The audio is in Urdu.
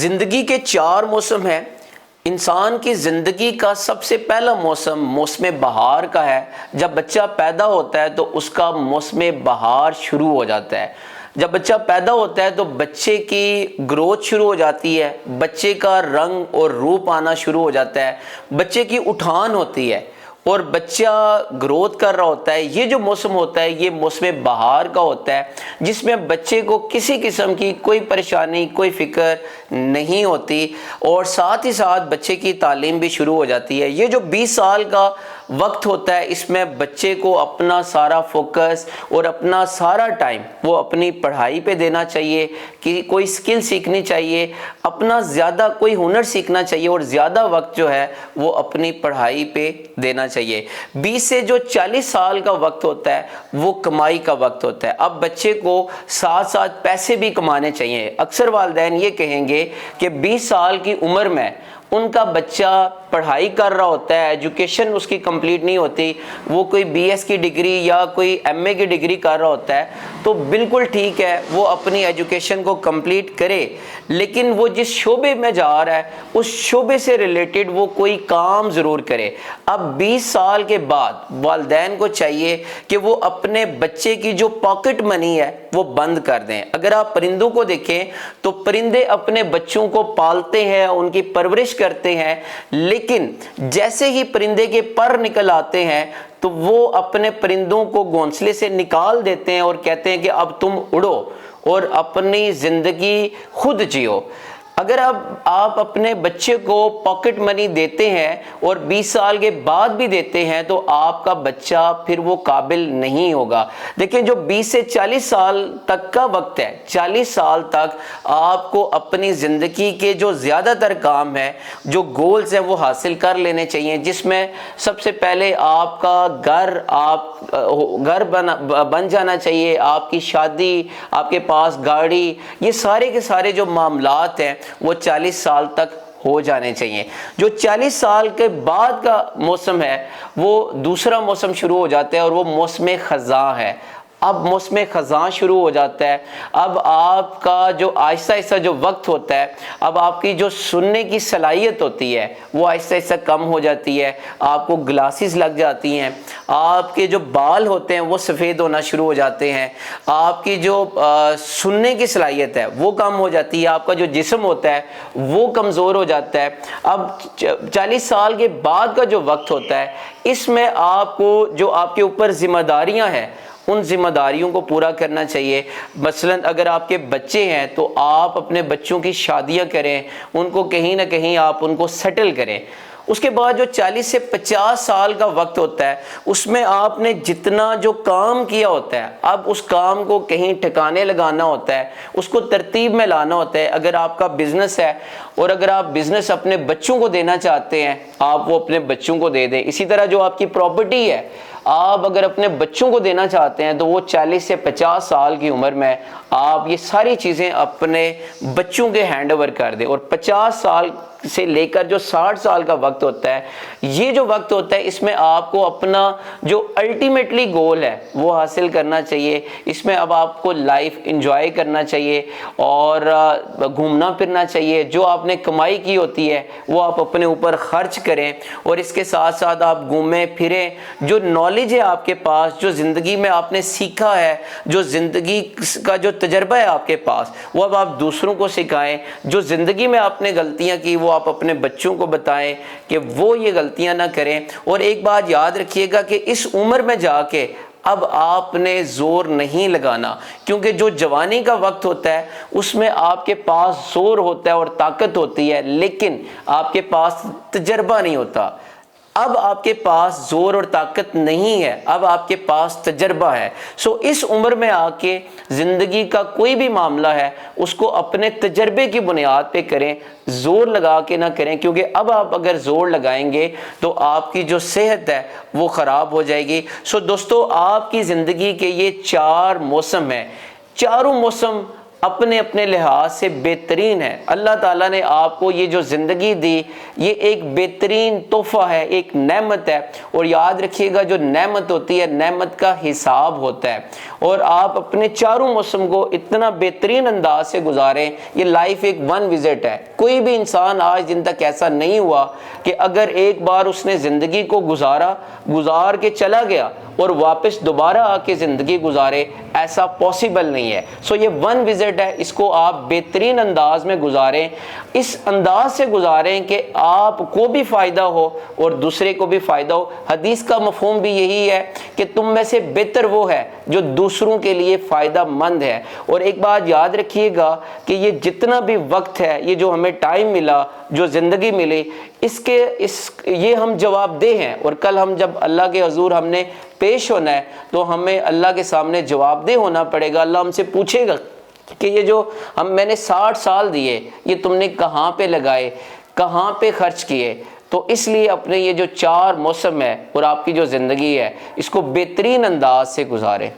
زندگی کے 4 موسم ہیں۔ انسان کی زندگی کا سب سے پہلا موسم موسم بہار کا ہے۔ جب بچہ پیدا ہوتا ہے تو اس کا موسم بہار شروع ہو جاتا ہے۔ جب بچہ پیدا ہوتا ہے تو بچے کی گروتھ شروع ہو جاتی ہے، بچے کا رنگ اور روپ آنا شروع ہو جاتا ہے، بچے کی اٹھان ہوتی ہے اور بچہ گروتھ کر رہا ہوتا ہے۔ یہ جو موسم ہوتا ہے یہ موسم بہار کا ہوتا ہے، جس میں بچے کو کسی قسم کی کوئی پریشانی، کوئی فکر نہیں ہوتی اور ساتھ ہی ساتھ بچے کی تعلیم بھی شروع ہو جاتی ہے۔ یہ جو 20 سال کا وقت ہوتا ہے اس میں بچے کو اپنا سارا فوکس اور اپنا سارا ٹائم وہ اپنی پڑھائی پہ دینا چاہیے، کہ کوئی سکل سیکھنی چاہیے، اپنا زیادہ کوئی ہنر سیکھنا چاہیے اور زیادہ وقت جو ہے وہ اپنی پڑھائی پہ دینا چاہیے۔ 20 سے جو 40 سال کا وقت ہوتا ہے وہ کمائی کا وقت ہوتا ہے۔ اب بچے کو ساتھ ساتھ پیسے بھی کمانے چاہیے۔ اکثر والدین یہ کہیں گے کہ 20 سال کی عمر میں ان کا بچہ پڑھائی کر رہا ہوتا ہے، ایجوکیشن اس کی کمپلیٹ نہیں ہوتی، وہ کوئی BS کی ڈگری یا کوئی MA کی ڈگری کر رہا ہوتا ہے، تو بالکل ٹھیک ہے وہ اپنی ایجوکیشن کو کمپلیٹ کرے، لیکن وہ جس شعبے میں جا رہا ہے اس شعبے سے ریلیٹڈ وہ کوئی کام ضرور کرے۔ اب 20 سال کے بعد والدین کو چاہیے کہ وہ اپنے بچے کی جو پاکٹ منی ہے وہ بند کر دیں۔ اگر آپ پرندوں کو دیکھیں تو پرندے اپنے بچوں کو پالتے ہیں، ان کی پرورش کرتے ہیں، لیکن جیسے ہی پرندے کے پر نکل آتے ہیں تو وہ اپنے پرندوں کو گھونسلے سے نکال دیتے ہیں اور کہتے ہیں کہ اب تم اڑو اور اپنی زندگی خود جیو۔ اگر اب آپ اپنے بچے کو پاکٹ منی دیتے ہیں اور 20 سال کے بعد بھی دیتے ہیں تو آپ کا بچہ پھر وہ قابل نہیں ہوگا۔ دیکھیں جو 20 سے 40 سال تک کا وقت ہے، 40 سال تک آپ کو اپنی زندگی کے جو زیادہ تر کام ہیں، جو گولز ہیں وہ حاصل کر لینے چاہیے، جس میں سب سے پہلے آپ کا گھر بن جانا چاہیے، آپ کی شادی، آپ کے پاس گاڑی، یہ سارے کے سارے جو معاملات ہیں وہ 40 سال تک ہو جانے چاہیے۔ جو 40 سال کے بعد کا موسم ہے وہ دوسرا موسم شروع ہو جاتا ہے اور وہ موسم خزاں ہے۔ اب موسم خزاں شروع ہو جاتا ہے۔ اب آپ کا جو آہستہ آہستہ جو وقت ہوتا ہے، اب آپ کی جو سننے کی صلاحیت ہوتی ہے وہ آہستہ آہستہ کم ہو جاتی ہے، آپ کو گلاسز لگ جاتی ہیں، آپ کے جو بال ہوتے ہیں وہ سفید ہونا شروع ہو جاتے ہیں، آپ کی جو سننے کی صلاحیت ہے وہ کم ہو جاتی ہے، آپ کا جو جسم ہوتا ہے وہ کمزور ہو جاتا ہے۔ اب 40 سال کے بعد کا جو وقت ہوتا ہے اس میں آپ کو جو آپ کے اوپر ذمہ داریاں ہیں ان ذمہ داریوں کو پورا کرنا چاہیے۔ مثلا اگر آپ کے بچے ہیں تو آپ اپنے بچوں کی شادیاں کریں، ان کو کہیں نہ کہیں آپ ان کو سیٹل کریں۔ اس کے بعد جو 40 سے 50 سال کا وقت ہوتا ہے اس میں آپ نے جتنا جو کام کیا ہوتا ہے اب اس کام کو کہیں ٹھکانے لگانا ہوتا ہے، اس کو ترتیب میں لانا ہوتا ہے۔ اگر آپ کا بزنس ہے اور اگر آپ بزنس اپنے بچوں کو دینا چاہتے ہیں آپ وہ اپنے بچوں کو دے دیں۔ اسی طرح جو آپ کی پراپرٹی ہے آپ اگر اپنے بچوں کو دینا چاہتے ہیں تو وہ 40 سے 50 سال کی عمر میں آپ یہ ساری چیزیں اپنے بچوں کے ہینڈ اوور کر دیں۔ اور 50 سال سے لے کر جو 60 سال کا وقت ہوتا ہے یہ جو وقت ہوتا ہے اس میں آپ کو اپنا جو الٹیمیٹلی گول ہے وہ حاصل کرنا چاہیے۔ اس میں اب آپ کو لائف انجوائے کرنا چاہیے اور گھومنا پھرنا چاہیے۔ جو آپ نے کمائی کی ہوتی ہے وہ آپ اپنے اوپر خرچ کریں اور اس کے ساتھ ساتھ آپ گھومیں پھریں۔ جو نالج ہے آپ کے پاس، جو زندگی میں آپ نے سیکھا ہے، جو زندگی کا جو تجربہ ہے آپ کے پاس وہ اب آپ دوسروں کو سکھائیں۔ جو زندگی میں آپ نے غلطیاں کی وہ آپ اپنے بچوں کو بتائیں کہ وہ یہ غلطیاں نہ کریں۔ اور ایک بات یاد رکھیے گا کہ اس عمر میں جا کے اب آپ نے زور نہیں لگانا، کیونکہ جو جوانی کا وقت ہوتا ہے اس میں آپ کے پاس زور ہوتا ہے اور طاقت ہوتی ہے، لیکن آپ کے پاس تجربہ نہیں ہوتا۔ اب آپ کے پاس زور اور طاقت نہیں ہے، اب آپ کے پاس تجربہ ہے۔ اس عمر میں آ کے زندگی کا کوئی بھی معاملہ ہے اس کو اپنے تجربے کی بنیاد پہ کریں، زور لگا کے نہ کریں، کیونکہ اب آپ اگر زور لگائیں گے تو آپ کی جو صحت ہے وہ خراب ہو جائے گی۔ دوستو آپ کی زندگی کے یہ 4 موسم ہیں، چاروں موسم اپنے اپنے لحاظ سے بہترین ہے۔ اللہ تعالیٰ نے آپ کو یہ جو زندگی دی یہ ایک بہترین تحفہ ہے، ایک نعمت ہے، اور یاد رکھیے گا جو نعمت ہوتی ہے نعمت کا حساب ہوتا ہے، اور آپ اپنے چاروں موسم کو اتنا بہترین انداز سے گزاریں۔ یہ لائف ایک ون وزٹ ہے، کوئی بھی انسان آج دن تک ایسا نہیں ہوا کہ اگر ایک بار اس نے زندگی کو گزار کے چلا گیا اور واپس دوبارہ آ کے زندگی گزارے، ایسا پاسبل نہیں ہے۔ سو یہ ون وزٹ ہے، اس کو آپ بہترین انداز میں گزاریں، اس انداز سے گزاریں کہ آپ کو بھی فائدہ ہو اور دوسرے کو بھی فائدہ ہو۔ حدیث کا مفہوم بھی یہی ہے کہ تم میں سے بہتر وہ ہے جو دوسروں کے لیے فائدہ مند ہے۔ اور ایک بات یاد رکھیے گا کہ یہ جتنا بھی وقت ہے، یہ جو ہمیں ٹائم ملا، جو زندگی ملی، یہ ہم جواب دہ ہیں، اور کل ہم جب اللہ کے حضور ہم نے پیش ہونا ہے تو ہمیں اللہ کے سامنے جواب دہ ہونا پڑے گا۔ اللہ ہم سے پوچھے گا کہ یہ جو میں نے 60 سال دیے یہ تم نے کہاں پہ لگائے، کہاں پہ خرچ کیے؟ تو اس لیے اپنے یہ جو 4 موسم ہے اور آپ کی جو زندگی ہے اس کو بہترین انداز سے گزاریں۔